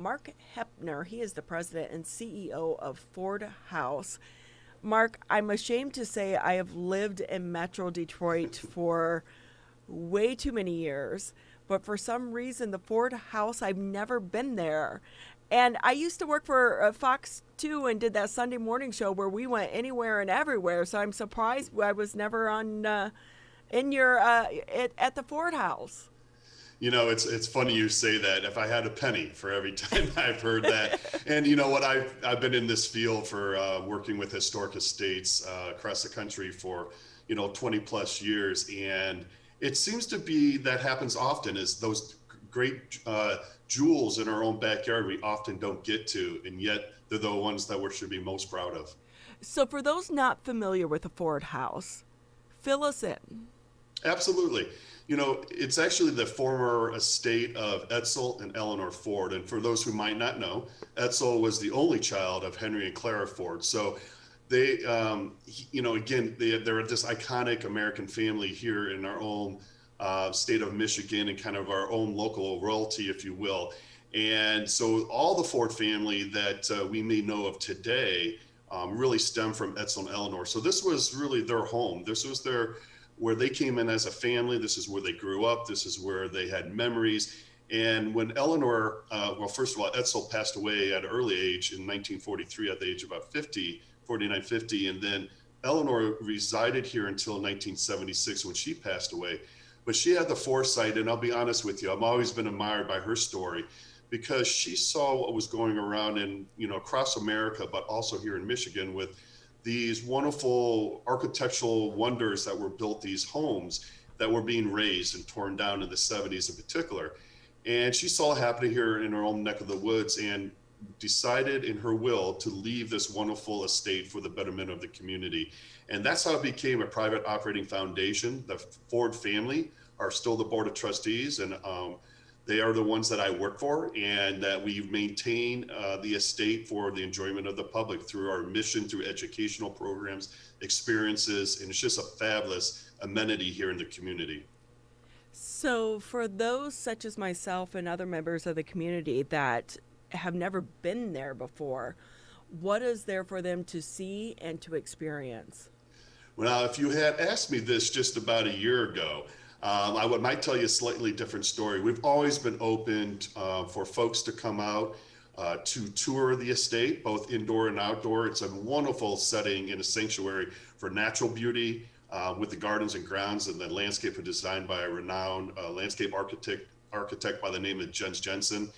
Mark Heppner. He is the president and CEO of Ford House. Mark, I'm ashamed to say I have lived in Metro Detroit for way too many years, but for some reason, the Ford House, I've never been there. And I used to work for Fox 2 and did that Sunday morning show where we went anywhere and everywhere. So I'm surprised I was never on in your at the Ford House. It's funny you say that. If I had a penny for every time I've heard that, and you know what, I've been in this field for working with historic estates across the country for 20 plus years, and it seems to be that happens often. Is those great jewels in our own backyard we often don't get to, and yet they're the ones that we should be most proud of. So for those not familiar with the Ford House, fill us in. Absolutely. It's actually the former estate of Edsel and Eleanor Ford. And for those who might not know, Edsel was the only child of Henry and Clara Ford. So they, again, they're this iconic American family here in our own state of Michigan and kind of our own local royalty, if you will. And so all the Ford family that we may know of today really stem from Edsel and Eleanor. So this was really their home. This was where they came in as a family. This is where they grew up. This is where they had memories. And when Eleanor, first of all, Edsel passed away at an early age in 1943 at the age of about 50, 49, 50. And then Eleanor resided here until 1976 when she passed away. But she had the foresight, and I'll be honest with you, I've always been admired by her story because she saw what was going around in, across America, but also here in Michigan with these wonderful architectural wonders that were built, these homes that were being razed and torn down in the 70s in particular. And she saw it happening here in her own neck of the woods and decided in her will to leave this wonderful estate for the betterment of the community. And that's how it became a private operating foundation. The Ford family are still the board of trustees, and they are the ones that I work for, and that we maintain the estate for the enjoyment of the public through our mission, through educational programs, experiences, and it's just a fabulous amenity here in the community. So, for those such as myself and other members of the community that have never been there before, what is there for them to see and to experience? Well, if you had asked me this just about a year ago, might tell you a slightly different story. We've always been open for folks to come out to tour the estate, both indoor and outdoor. It's a wonderful setting in a sanctuary for natural beauty with the gardens and grounds, and the landscape was designed by a renowned landscape architect by the name of Jens Jensen.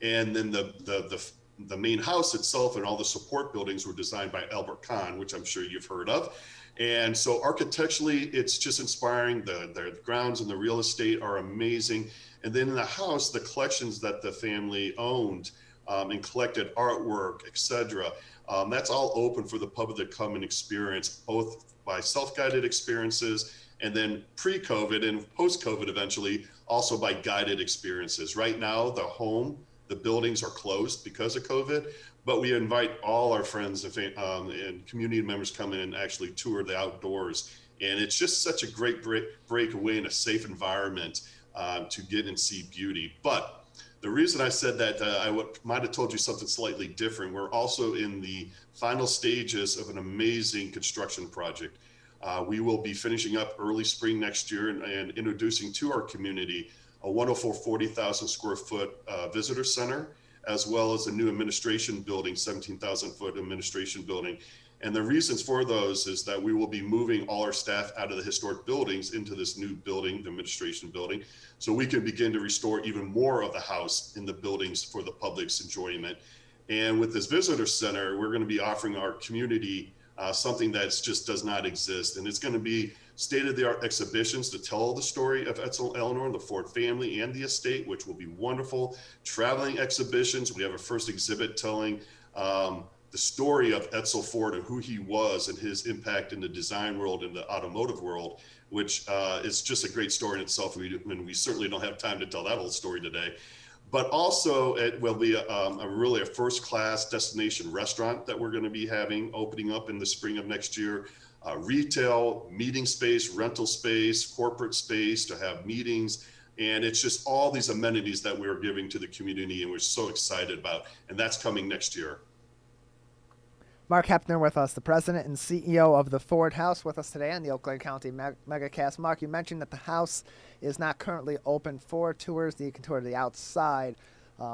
And then the main house itself and all the support buildings were designed by Albert Kahn, which I'm sure you've heard of. And so architecturally, it's just inspiring. The grounds and the real estate are amazing. And then in the house, the collections that the family owned and collected, artwork, etc. That's all open for the public to come and experience, both by self-guided experiences and then pre-COVID and post-COVID eventually, also by guided experiences. Right now, the buildings are closed because of COVID, but we invite all our friends and community members come in and actually tour the outdoors. And it's just such a great breakaway in a safe environment to get and see beauty. But the reason I said that, might have told you something slightly different. We're also in the final stages of an amazing construction project. We will be finishing up early spring next year and introducing to our community a wonderful 40,000 square foot visitor center, as well as a new administration building, 17,000 foot administration building. And the reasons for those is that we will be moving all our staff out of the historic buildings into this new building, the administration building, so we can begin to restore even more of the house in the buildings for the public's enjoyment. And with this visitor center, we're going to be offering our community something that just does not exist. And it's going to be state-of-the-art exhibitions to tell the story of Edsel Eleanor, the Ford family, and the estate, which will be wonderful. Traveling exhibitions. We have a first exhibit telling the story of Edsel Ford and who he was and his impact in the design world and the automotive world, which is just a great story in itself. We certainly don't have time to tell that whole story today. But also it will be a first-class destination restaurant that we're going to be having opening up in the spring of next year. Retail, meeting space, rental space, corporate space to have meetings, And it's just all these amenities that we're giving to the community and we're so excited about. And that's coming next year. Mark Heppner with us, the president and CEO of the Ford House, with us today on the Eau Claire County MegaCast. Mark, you mentioned that the house is not currently open for tours. You can tour the outside.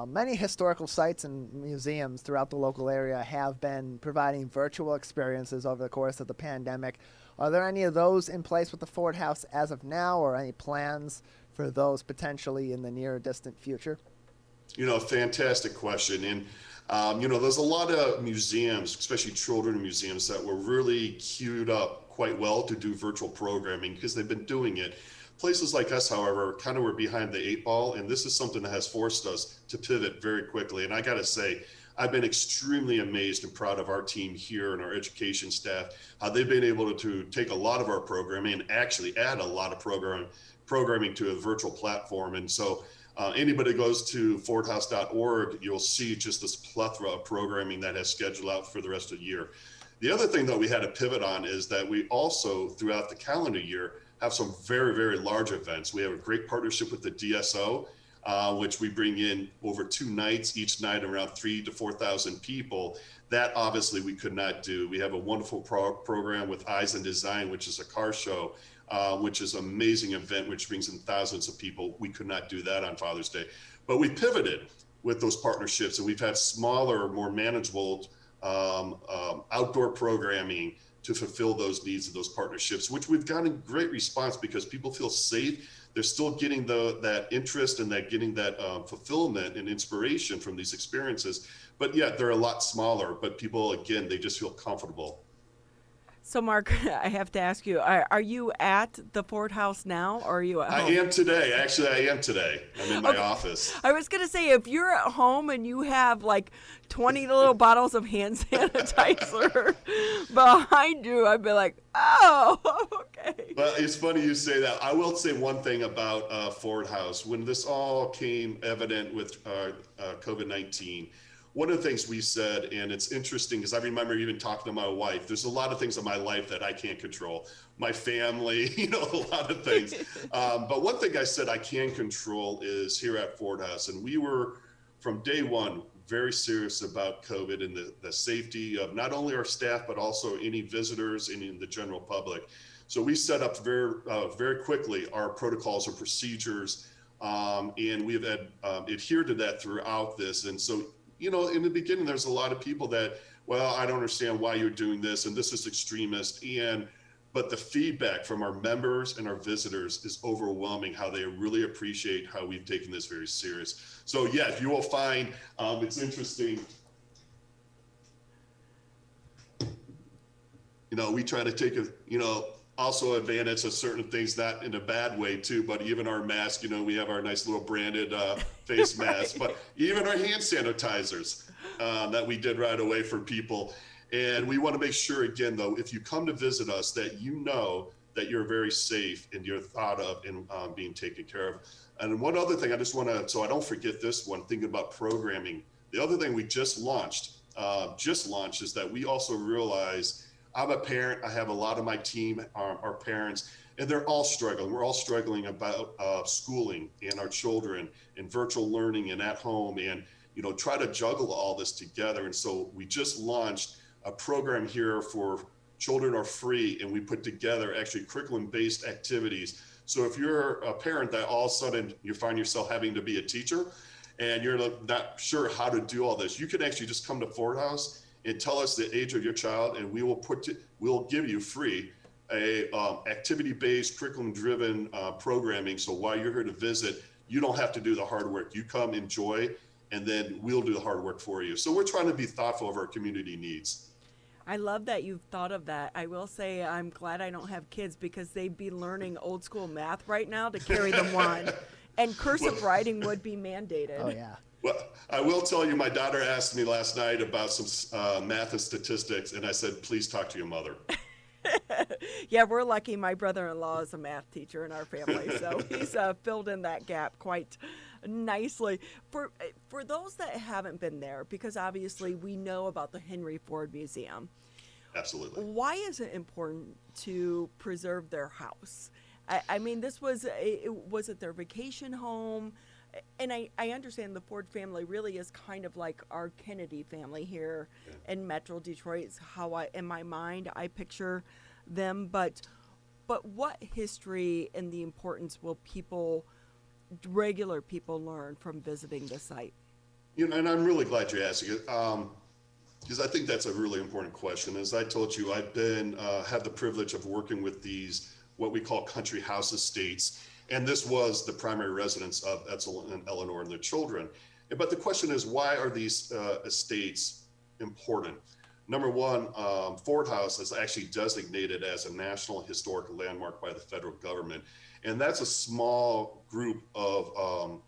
Many historical sites and museums throughout the local area have been providing virtual experiences over the course of the pandemic. Are there any of those in place with the Ford House as of now, or any plans for those potentially in the near or distant future? Fantastic question. And there's a lot of museums, especially children museums, that were really queued up quite well to do virtual programming because they've been doing it. Places like us, however, kind of were behind the 8 ball, and this is something that has forced us to pivot very quickly. And I got to say, I've been extremely amazed and proud of our team here and our education staff, how they've been able to take a lot of our programming and actually add a lot of programming to a virtual platform. And so anybody goes to fordhouse.org, you'll see just this plethora of programming that has scheduled out for the rest of the year. The other thing that we had to pivot on is that we also, throughout the calendar year, have some very, very large events. We have a great partnership with the DSO, which we bring in over 2 nights, each night around 3,000 to 4,000 people. That obviously we could not do. We have a wonderful program with Eyes and Design, which is a car show, which is an amazing event, which brings in thousands of people. We could not do that on Father's Day. But we pivoted with those partnerships, and we've had smaller, more manageable outdoor programming to fulfill those needs of those partnerships, which we've gotten great response because people feel safe. They're still getting that interest and getting that fulfillment and inspiration from these experiences. But yeah, they're a lot smaller, but people, again, they just feel comfortable. So, Mark, I have to ask you, are you at the Ford House now, or are you at home? I am today. Actually, I am today. I'm in my office. I was going to say, if you're at home and you have like 20 little bottles of hand sanitizer behind you, I'd be like, oh, okay. Well, it's funny you say that. I will say one thing about Ford House. When this all came evident with COVID-19, one of the things we said, and it's interesting because I remember even talking to my wife, there's a lot of things in my life that I can't control. My family, a lot of things. But one thing I said I can control is here at Ford House. And we were, from day one, very serious about COVID and the safety of not only our staff, but also any visitors and in the general public. So we set up very quickly our protocols or procedures, and we've adhered to that throughout this. And so, in the beginning, there's a lot of people that, well, I don't understand why you're doing this, and this is extremist. But the feedback from our members and our visitors is overwhelming, how they really appreciate how we've taken this very serious. So yeah, you will find, it's interesting. We try to take also advantage of certain things, not in a bad way too, but even our mask, we have our nice little branded face masks, but even our hand sanitizers that we did right away for people. And we want to make sure, again, though, if you come to visit us, that you know that you're very safe and you're thought of and being taken care of. And one other thing I just want to, so I don't forget this one, thinking about programming. The other thing we just launched is that we also realize I'm a parent. I have a lot of my team are parents, and they're all struggling. We're all struggling about schooling and our children and virtual learning and at home and, try to juggle all this together. And so we just launched a program here for Children Are Free, and we put together actually curriculum-based activities. So if you're a parent that all of a sudden you find yourself having to be a teacher and you're not sure how to do all this, you can actually just come to Ford House and tell us the age of your child, and we'll give you free a activity-based, curriculum-driven programming. So while you're here to visit, you don't have to do the hard work. You come, enjoy, and then we'll do the hard work for you. So we're trying to be thoughtful of our community needs. I love that you've thought of that. I will say I'm glad I don't have kids because they'd be learning old school math right now to carry them on. And cursive writing would be mandated. Oh, yeah. Well, I will tell you, my daughter asked me last night about some math and statistics, and I said, please talk to your mother. Yeah, we're lucky. My brother-in-law is a math teacher in our family, so he's filled in that gap quite nicely. For those that haven't been there, because obviously we know about the Henry Ford Museum. Absolutely. Why is it important to preserve their house? I mean, was it their vacation home? And I understand the Ford family really is kind of like our Kennedy family here in Metro Detroit. It's how in my mind, I picture them. But what history and the importance will regular people learn from visiting the site? And I'm really glad you asked it, because I think that's a really important question. As I told you, I've had the privilege of working with these what we call country house estates, and this was the primary residence of Etzel and Eleanor and their children. But the question is, why are these estates important? Number one, Ford House is actually designated as a National Historic Landmark by the federal government. And that's a small group of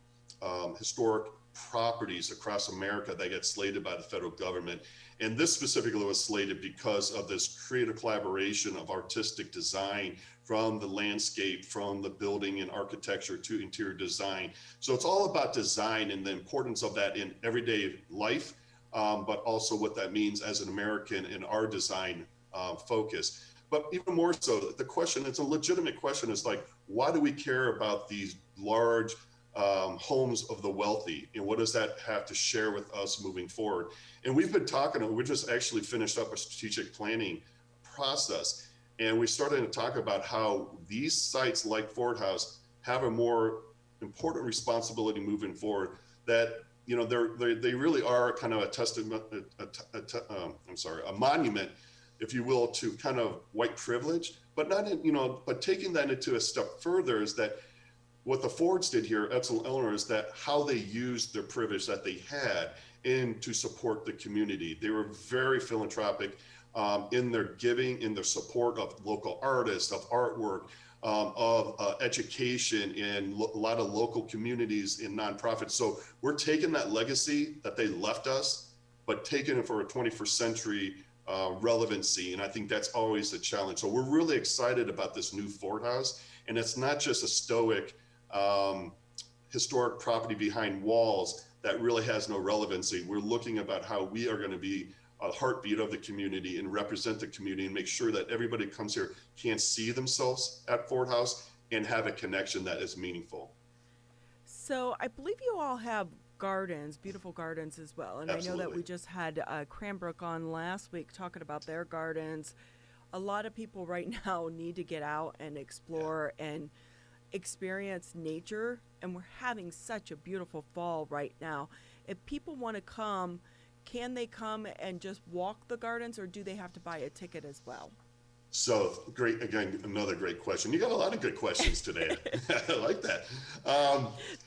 historic properties across America that get slated by the federal government. And this specifically was slated because of this creative collaboration of artistic design, from the landscape, from the building and architecture to interior design. So it's all about design and the importance of that in everyday life, but also what that means as an American in our design focus. But even more so, the question, it's a legitimate question, is like, why do we care about these large homes of the wealthy, and what does that have to share with us moving forward? And we've been talking, we just actually finished up a strategic planning process, and we started to talk about how these sites like Ford House have a more important responsibility moving forward, that they really are kind of a testament, a monument, if you will, to kind of white privilege, but but taking that into a step further is that what the Fords did here, Etzel and Eleanor, is that how they used their privilege that they had to support the community. They were very philanthropic in their giving, in their support of local artists, of artwork, of education, and a lot of local communities and nonprofits. So we're taking that legacy that they left us, but taking it for a 21st century relevancy. And I think that's always the challenge. So we're really excited about this new Ford House. And it's not just a stoic historic property behind walls that really has no relevancy. We're looking about how we are going to be a heartbeat of the community and represent the community and make sure that everybody who comes here can see themselves at Ford House and have a connection that is meaningful. So I believe you all have gardens, beautiful gardens as well. And Absolutely. I know that we just had Cranbrook on last week talking about their gardens. A lot of people right now need to get out and explore and experience nature, and we're having such a beautiful fall right now. If people want to come, can they come and just walk the gardens, or do they have to buy a ticket as well? So great, again, another great question. You got a lot of good questions today. I like that.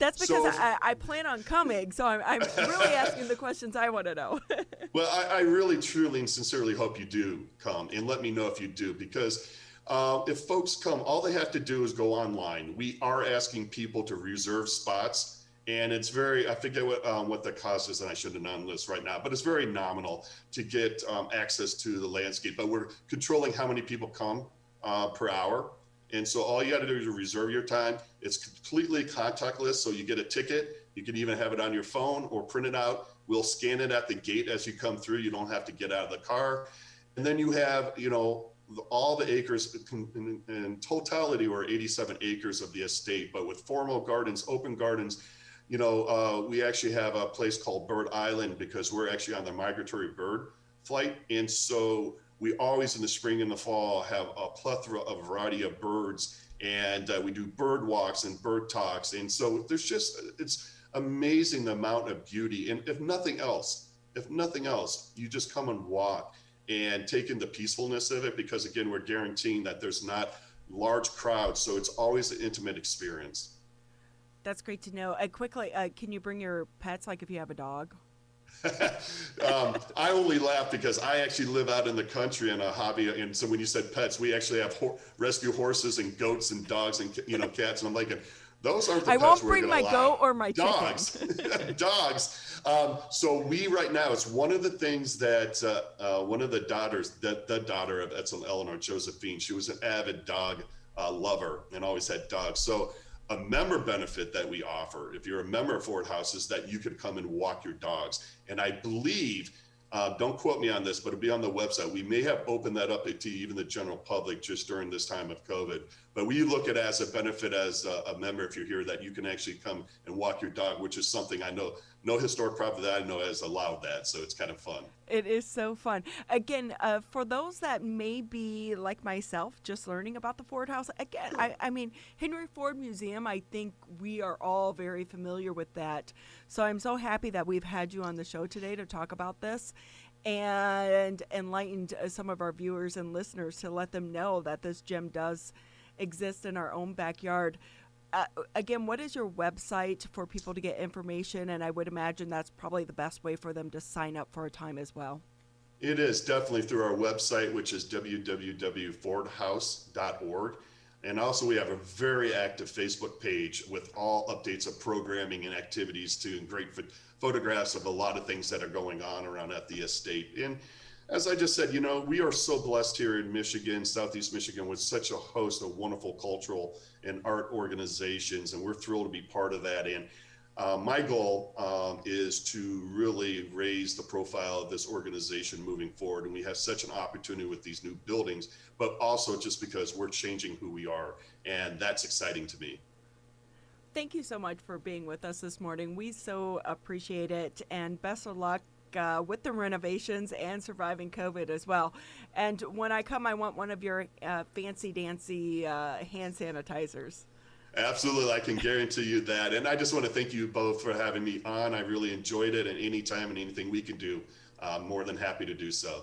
That's because I plan on coming, so I'm really asking the questions I want to know. Well, I really, truly, and sincerely hope you do come, and let me know if you do, because if folks come, all they have to do is go online. We are asking people to reserve spots. And it's I forget what the cost is, and I should have known this right now, but it's very nominal to get access to the landscape. But we're controlling how many people come per hour. And so all you got to do is reserve your time. It's completely contactless, so you get a ticket. You can even have it on your phone or print it out. We'll scan it at the gate as you come through. You don't have to get out of the car. And then you have, all the acres in totality, or 87 acres of the estate, but with formal gardens, open gardens. We actually have a place called Bird Island because we're actually on the migratory bird flight. And so we always in the spring and the fall have a plethora of variety of birds, and we do bird walks and bird talks. And so it's amazing the amount of beauty. And if nothing else, you just come and walk and take in the peacefulness of it, because again, we're guaranteeing that there's not large crowds. So it's always an intimate experience. That's great to know. Quickly, can you bring your pets, like if you have a dog? I only laugh because I actually live out in the country in a hobby. And so when you said pets, we actually have rescue horses and goats and dogs and cats. And I'm like, those aren't the I pets won't we're bring my gonna goat allow. or my Dogs. chicken. Dogs. So we right now, it's one of the things that one of the daughters, the daughter of Etzel and Eleanor, Josephine, she was an avid dog lover and always had dogs. So a member benefit that we offer, if you're a member of Ford House, is that you could come and walk your dogs. And I believe Don't quote me on this, but it'll be on the website. We may have opened that up to even the general public just during this time of COVID. But we look at it as a benefit as a member, if you're here, that you can actually come and walk your dog, which is something I know no historic property that I know has allowed that. So it's kind of fun. It is so fun. Again, for those that may be like myself, just learning about the Ford House, again, I mean, Henry Ford Museum, I think we are all very familiar with that. So I'm so happy that we've had you on the show today to talk about this and enlightened some of our viewers and listeners to let them know that this gem does exist in our own backyard. Again, what is your website for people to get information? And I would imagine that's probably the best way for them to sign up for a time as well. It is definitely through our website, which is www.fordhouse.org. And also we have a very active Facebook page with all updates of programming and activities too, and great photographs of a lot of things that are going on around at the estate. And as I just said, we are so blessed here in Michigan, Southeast Michigan, with such a host of wonderful cultural and art organizations, and we're thrilled to be part of that. And my goal is to really raise the profile of this organization moving forward. And we have such an opportunity with these new buildings, but also just because we're changing who we are. And that's exciting to me. Thank you so much for being with us this morning. We so appreciate it, and best of luck with the renovations and surviving COVID as well. And when I come, I want one of your fancy dancy hand sanitizers. Absolutely, I can guarantee you that. And I just want to thank you both for having me on. I really enjoyed it, and anytime and anything we can do, I'm more than happy to do so.